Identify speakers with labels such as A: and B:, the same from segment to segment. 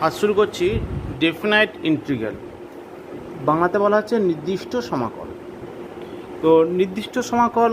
A: আজ শুরু করছি ডেফিনাইট ইন্টিগ্রাল। বাংলাতে বলা হচ্ছে নির্দিষ্ট সমাকল। তো নির্দিষ্ট সমাকল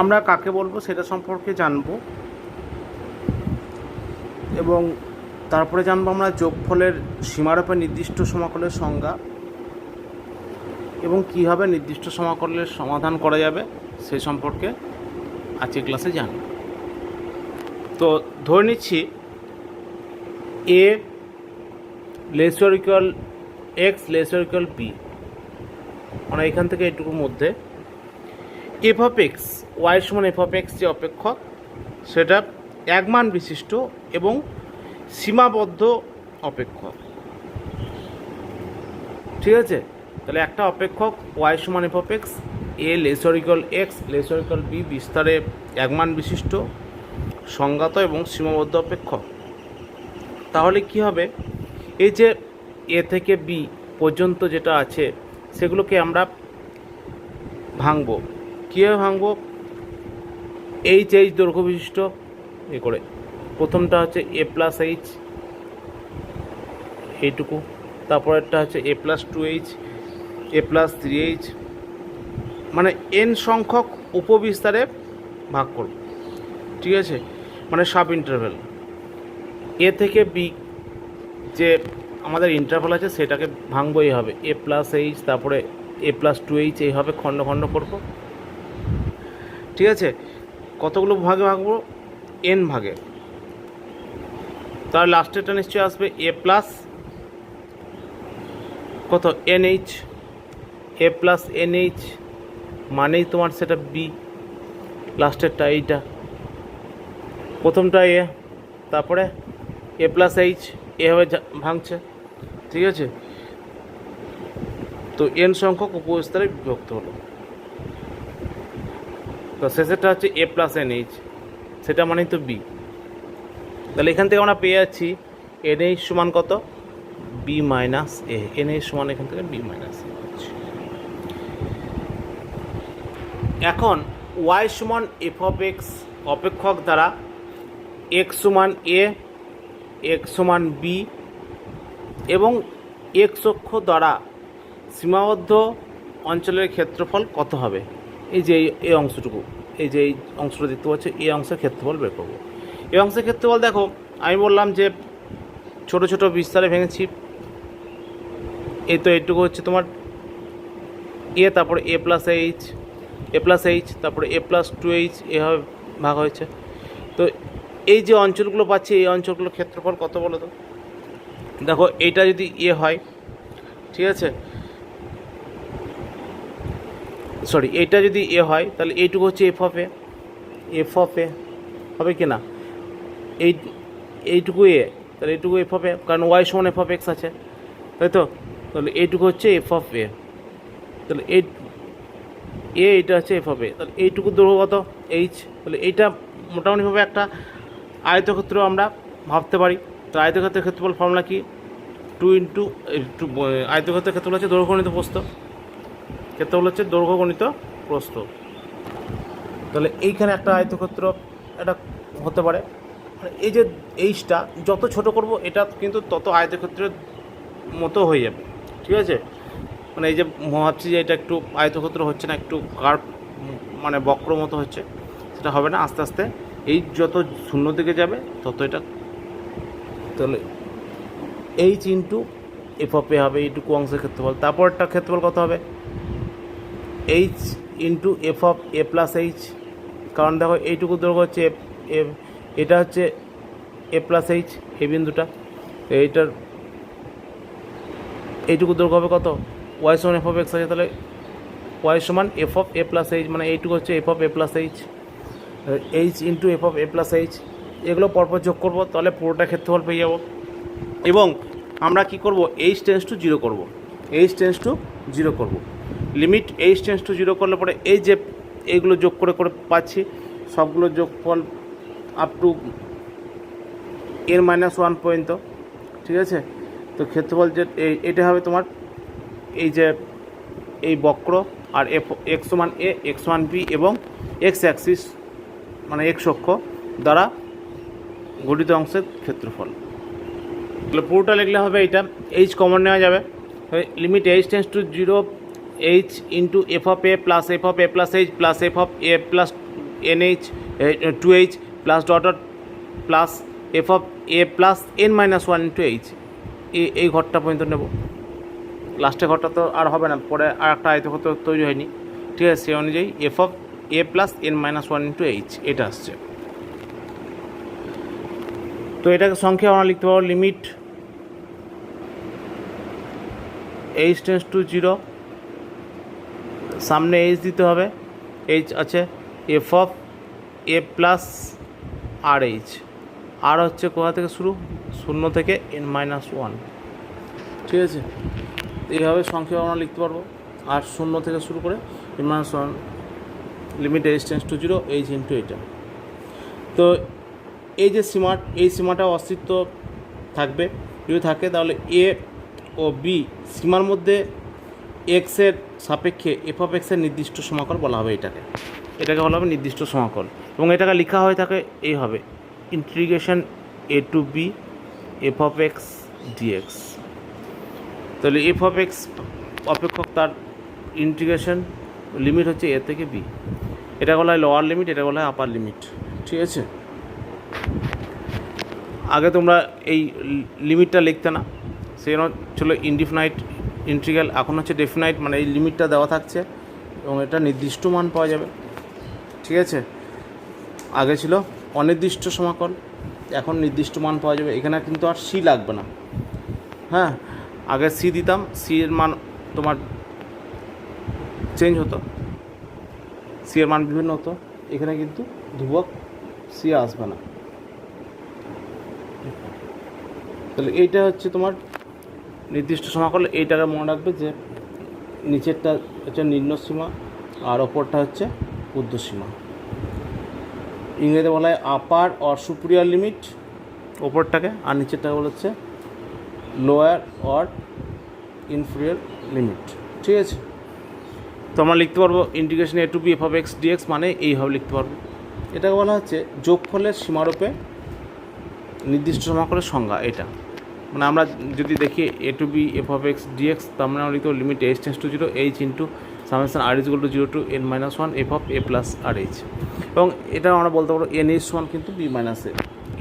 A: আমরা কাকে বলবো সেটা সম্পর্কে জানবো, এবং তারপরে জানবো আমরা যোগফলের সীমারূপে নির্দিষ্ট সমাকলের সংজ্ঞা এবং কীভাবে নির্দিষ্ট সমাকলের সমাধান করা যাবে সেই সম্পর্কে আজকের ক্লাসে জানব। তো ধরে নিচ্ছি a less or equal x less or equal b, মানে এখান থেকে এইটুকুর মধ্যে এফ অফ এক্স ওয়াই সমান এফ অফ এক্স যে অপেক্ষক সেটা এক মান বিশিষ্ট এবং সীমাবদ্ধ অপেক্ষক। ঠিক আছে, তাহলে একটা অপেক্ষক ওয়াই সমান f of x a less or equal x less or equal b বিস্তারে এক মান বিশিষ্ট সংজ্ঞাত এবং সীমাবদ্ধ অপেক্ষক। তাহলে কি হবে, এই যে এ থেকে বি পর্যন্ত যেটা আছে সেগুলোকে আমরা ভাঙব। কীভাবে ভাঙব? এইচ দৈর্ঘ্য বিশিষ্ট এ করে প্রথমটা হচ্ছে এ প্লাস এইচ এইটুকু, তারপরেরটা হচ্ছে a plus two h a plus three h, মানে এন সংখ্যক উপবিস্তারে ভাগ করব। ঠিক আছে, মানে সাব ইন্টারভ্যাল এ থেকে বি যে আমাদের ইন্টারভ্যাল আছে সেটাকে ভাঙবো এইভাবে এ প্লাস এইচ তারপরে এ প্লাস টু এইচ এইভাবে খণ্ড খণ্ড করবো। ঠিক আছে, কতগুলো ভাগে ভাগবো? এন ভাগে। তার লাস্টেরটা নিশ্চয়ই আসবে এ প্লাস কত N H, a plus N H মানেই তোমার সেটা বি। লাস্টেরটা এইটা, প্রথমটা এ তারপরে এ প্লাস এইচ এভাবে ভাঙছে। ঠিক আছে, তো এন সংখ্যক উপবিস্তারে বিভক্ত হলো। তো শেষেরটা হচ্ছে এ প্লাস এন এইচ, সেটা মানেই তো বি। তাহলে এখান থেকে আমরা পেয়ে যাচ্ছি এন এইচ সমান কত? বি মাইনাস এ। এন এইচ সমান এখান থেকে বি মাইনাস এ। এখন ওয়াই সমান এফ অফ এক্স অপেক্ষক দ্বারা এক্স সমান এ এক্স সমান বি এবং এক্স অক্ষ দ্বারা সীমাবদ্ধ অঞ্চলের ক্ষেত্রফল কত হবে? এই যে এই অংশটুকু, এই যে এই অংশটা দেখতে পাচ্ছ, এই অংশের ক্ষেত্রফল বের করবো। এই অংশের ক্ষেত্রফল দেখো, আমি বললাম যে ছোট ছোট বিস্তারে ভেঙেছি। এই তো এইটুকু হচ্ছে তোমার এ, তারপরে এ প্লাস এইচ তারপরে এ প্লাস টু এইচ এভাবে ভাগ হয়েছে। তো এই যে অঞ্চলগুলো পাচ্ছি এই অঞ্চলগুলোর ক্ষেত্রফল কত বলো তো? দেখো এইটা যদি এ হয়, ঠিক আছে, সরি এইটা যদি এ হয় তাহলে এইটুকু হচ্ছে এফ অফ এ হবে কি না? এইটুকু এ, তাহলে এইটুকু এফ অফ এ, কারণ ওয়াই সমান এফ অফ এক্স আছে, তাই তো? তাহলে এইটুকু হচ্ছে এফ অফ এ, তাহলে এইটা হচ্ছে এফ অফ এ। তাহলে এইটুকু দৈর্ঘ্য কত? এইচ। তাহলে এইটা মোটামুটিভাবে একটা আয়তক্ষেত্র আমরা ভাবতে পারি। তো আয়তক্ষেত্রের ক্ষেত্রফল ফর্মুলা কি? আয়তক্ষেত্রের ক্ষেত্রফল হচ্ছে দৈর্ঘ্য গণিত প্রস্থ, ক্ষেত্রফল হচ্ছে দৈর্ঘ্য গণিত প্রস্থ। তাহলে এইখানে একটা আয়তক্ষেত্র এটা হতে পারে। এই যে এইচটা যত ছোট করব এটা কিন্তু তত আয়তক্ষেত্রের মতো হয়ে যাবে। ঠিক আছে, মানে এই যে ভাবছি যে এটা একটু আয়তক্ষেত্র হচ্ছে না, একটু কার্ভ মানে বক্র মতো হচ্ছে, সেটা হবে না। আস্তে আস্তে এই যত শূন্য দিকে যাবে তত এটা, তাহলে এইচ ইন্টু এফ অফ এ হবে এইটুকু অংশের ক্ষেত্রফল। তারপরটা ক্ষেত্রফল কত হবে? H into F of a plus H, কারণ দেখো এইটুকু দৈর্ঘ্য হচ্ছে এটা হচ্ছে এ প্লাস এইচ এই বিন্দুটা, এইটার এইটুকু দৈর্ঘ্য হবে কত? ওয়াই সমান এফ অফ এক্স আছে, তাহলে ওয়াই সমান f of a plus H, মানে এইটুকু হচ্ছে F of a plus H, H into F of a plus H. এগুলো পরপর যোগ করবো, তাহলে পুরোটা ক্ষেত্রফল পেয়ে যাব। এবং আমরা কি করব? এইচ টেন্স টু জিরো করবো, এইচ টেন্স টু জিরো করবো। Limit h tends two zero করলে পরে এই যে এইগুলো যোগ করে করে পাচ্ছি সবগুলো যোগফল আপ টু এর -1 পর্যন্ত। ঠিক আছে, তো ক্ষেত্রফল যে এটা হবে তোমার এই যে এই বক্র আর এক্স সমান এ এক্স সমান বি এবং এক্স অ্যাক্সিস মানে এক্স অক্ষ দ্বারা গঠিত অংশের ক্ষেত্রফল। তাহলে পুরোটা লিখলে হবে এইটা, এইচ কমন নেওয়া যাবে, limit h tends to 0 h into F of a plus F of a plus H plus F of a plus N H 2h plus dot plus F of a plus n minus 1 into H. এই ঘরটা পর্যন্ত নেব, লাস্টের ঘরটা তো আর হবে না, পরে আর একটা আয়তক্ষেত্র তৈরি হয়নি, ঠিক আছে? সেই অনুযায়ী F of a plus n minus 1 into H এটা আসছে। তো এটাকে সংখ্যা আমরা লিখতে পারবো লিমিট এইচ টেন্স টু 0, সামনে এইচ দিতে হবে, এইচ আছে f of a plus r h, আর হচ্ছে কোথা থেকে শুরু, 0 থেকে n মাইনাস 1, ঠিক আছে? এইভাবে সংখ্যা আমরা লিখতে পারবো, আর 0 থেকে শুরু করে n minus 1 limit h tends to 0 h into এটা। তো এই যে সীমা, এই সীমাটা অস্তিত্ব থাকবে, যদি থাকে তাহলে এ ও বি সীমার মধ্যে এক্সের সাপেক্ষে এফ অফ এক্সের নির্দিষ্ট সমাকল বলা হবে এটাকে বলা হবে নির্দিষ্ট সমাকল, এবং এটাকে লেখা হয়ে থাকে এই হবে integration a to b f of x dx. তাহলে এফ অফ এক্স অপেক্ষক তার ইন্টিগ্রেশন লিমিট হচ্ছে এ থেকে বি, এটা বলা হয় লোয়ার লিমিট, এটা বলা হয় আপার লিমিট, ঠিক আছে? আগে তোমরা এই লিমিটটা লিখতে না, সেজন্য ছিল ইনডিফিনাইট ইন্টিগ্রাল, এখন হচ্ছে ডেফিনাইট, মানে এই লিমিটটা দেওয়া থাকছে এবং এটা নির্দিষ্ট মান পাওয়া যাবে, ঠিক আছে? আগে ছিল অনির্দিষ্ট সমাকল, এখন নির্দিষ্ট মান পাওয়া যাবে। এখানে কিন্তু আর সি লাগবে না, হ্যাঁ? আগে সি দিতাম, সি এর মান তোমার চেঞ্জ হতো, সি এর মান বিভিন্ন হতো, এখানে কিন্তু ধ্রুবক সি আসবে না। তাহলে এইটা হচ্ছে তোমার নির্দিষ্ট সমাকল, এইটাকে মনে রাখবে যে নিচেরটা হচ্ছে নিম্ন সীমা আর ওপরটা হচ্ছে ঊর্ধ্বসীমা। ইংরেজিতে বলা হয় আপার অর সুপিরিয়র লিমিট ওপরটাকে, আর নিচেরটাকে বলা হচ্ছে লোয়ার অর ইনফিরিয়র লিমিট, ঠিক আছে? তো আমরা লিখতে পারবো integration a to b f of x dx, মানে এইভাবে লিখতে পারবো। এটাকে বলা হচ্ছে যোগফলের সীমারূপে নির্দিষ্ট সমাকলের সংজ্ঞা। এটা মানে আমরা যদি দেখি a to b f of x dx, তার মানে আমরা লিখতে পারবো limit h tends to 0 h into summation r is equal to 0 to n minus 1 f of a plus r h, এবং এটা আমরা বলতে পারবো এন এইচ ওয়ান কিন্তু বি মাইনাস এ।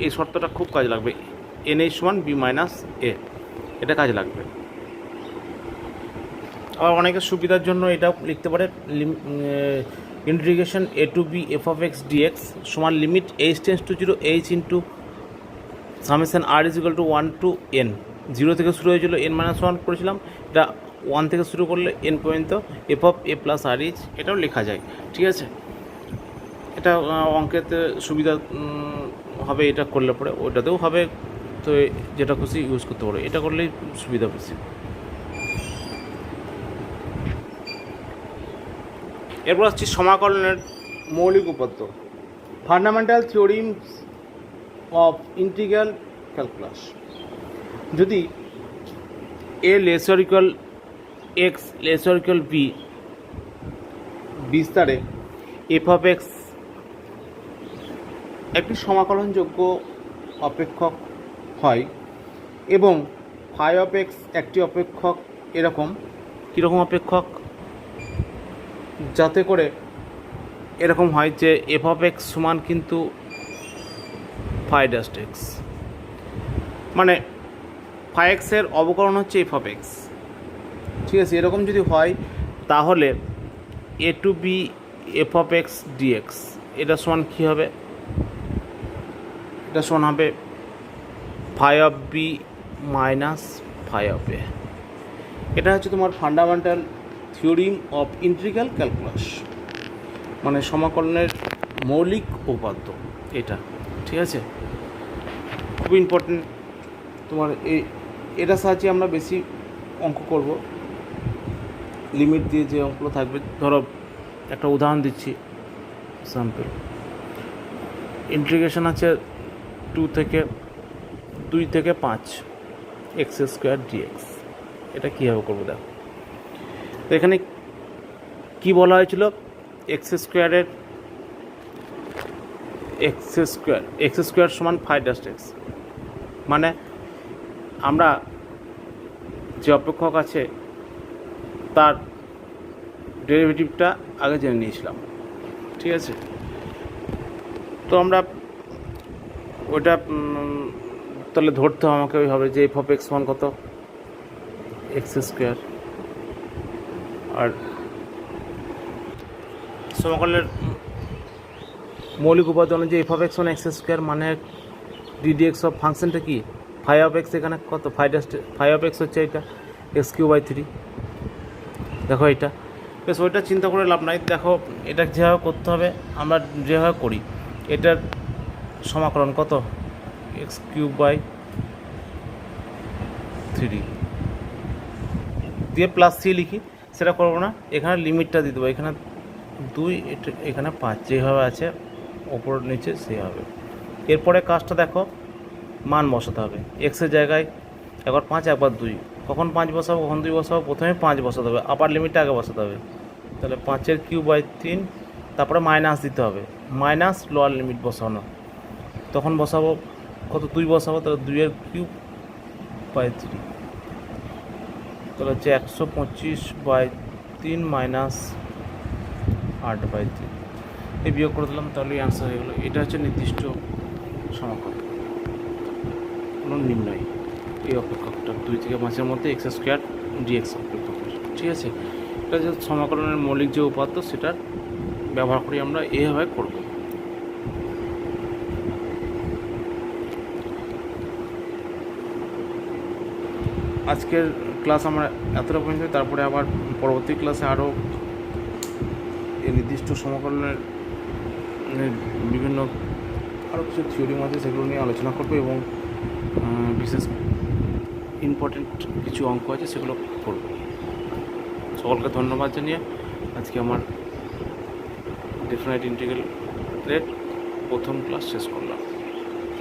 A: এই শর্তটা খুব কাজে লাগবে, n h one b minus a, এটা কাজে লাগবে। আবার অনেকের সুবিধার জন্য এটাও লিখতে পারে integration a to b f of x dx সমান limit h tends to 0 h into summation r is equal to 1 to n, 0 থেকে শুরু হয়েছিল n মাইনাস 1 করেছিলাম, এটা 1 থেকে শুরু করলে n পর্যন্ত f of a plus r h, এটাও লেখা যায়, ঠিক আছে? এটা অঙ্কেতে সুবিধা হবে, এটা করলে পরে ওটাতেও হবে, তো যেটা খুশি ইউজ করতে পারো, এটা করলেই সুবিধা বেশি। এরপর আসছি সমাকলনের মৌলিক উপাত্ত, fundamental theorems of integral calculus. যদি a lesser equal x lesser equal b বিস্তারে এফ অফ এক্স একটি সমাকলনযোগ্য অপেক্ষক হয় এবং ফাই অফ এক্স একটি অপেক্ষক, এরকম কীরকম অপেক্ষক, যাতে করে এরকম হয় যে এফ অফ এক্স সমান কিন্তু ফাই ড্যাশ এক্স, মানে ফাই এক্সের অবকলন হচ্ছে এফ অফ এক্স, ঠিক আছে? এরকম যদি হয় তাহলে a to b f of x dx এটা সমান কী হবে, এটা সমান হবে phi of b minus phi of a. এটা হচ্ছে তোমার fundamental theorem of integral calculus, মানে সমাকলনের মৌলিক উপাত্ত এটা, ঠিক আছে? খুব ইম্পর্টেন্ট তোমার এটা সাহায্যে আমরা বেশি অঙ্ক করব, লিমিট দিয়ে যে অঙ্কগুলো থাকবে। ধরো একটা উদাহরণ দিচ্ছি, স্যাম্পল ইন্টিগ্রেশন আছে 2 থেকে 5 এক্স স্কোয়ার ডিএক্স, এটা কীভাবে করবো দেখো। তো এখানে কি বলা হয়েছিল, এক্স স্কোয়ার সমান ফাই ড্যাশ এক্স, মানে আমরা যে অপেক্ষক আছে তার ডেরিভেটিভটা আগে জেনে নিয়েছিলাম, ঠিক আছে। তো আমরা ওইটা তাহলে ধরতে হবে আমাকে ওইভাবে যে এফ অফ এক্স ওয়ান কত এক্স স্কোয়ার, আর সমকলের মৌলিক উপাদান যে F of x one x square মানে ডিডি এক্স অফ ফাংশনটা কি ফাই অফ এক্স, এখানে কত ফাই অফ এক্স হচ্ছে এটা এক্স কিউ বাই 3। দেখো এটা বেশ, ওইটা চিন্তা করে লাভ নাই। দেখো এটা যেভাবে করতে হবে আমরা যেভাবে করি, এটার সমাকলন কত এক্স কিউব বাই 3 দিয়ে প্লাস সি লিখি, সেটা করবো না। এখানে লিমিটটা দিয়ে দেবো, এখানে 2 এখানে 5 যেভাবে আছে ওপর নিচে সেভাবে। এরপরে কাজটা দেখো, মান বসাতে হবে এক্সের জায়গায়, একবার 5 একবার 2। কখন 5 বসাবো কখন 2 বসাবো, প্রথমে 5 বসাতে হবে, আপার লিমিটটা আগে বসাতে হবে। তাহলে 5 কিউব বাই 3, তারপরে মাইনাস দিতে হবে, মাইনাস লোয়ার লিমিট বসানো, তখন বসাবো কত 2 বসাবো, তাহলে 2 কিউব বাই 3, তাহলে হচ্ছে 125/3 মাইনাস 8/3। এই বিয়োগ করে দিলাম, তাহলে অ্যান্সার হয়ে গেলো। এটা হচ্ছে নির্দিষ্ট সমাকলন নির্ণয় এই অপেক্ষকটা 2 থেকে 5-এর মধ্যে এক্স স্কোয়ার ডিএক্স অপেক্ষকের, ঠিক আছে। এটা যে সমাকলনের মৌলিক যে উপাত্ত সেটার ব্যবহার করি আমরা এইভাবে করব। আজকের ক্লাস আমরা এতটা পর্যন্ত, তারপরে আবার পরবর্তী ক্লাসে আরও এই নির্দিষ্ট সমাকলনের বিভিন্ন আরও কিছু থিওরি আছে সেগুলো নিয়ে আলোচনা করবো, এবং বিশেষ ইম্পর্টেন্ট কিছু অঙ্ক আছে সেগুলো করব। সকলকে ধন্যবাদ জানিয়ে আজকে আমার ডেফিনাইট ইন্টিগ্রালের প্রথম ক্লাস শেষ করলাম।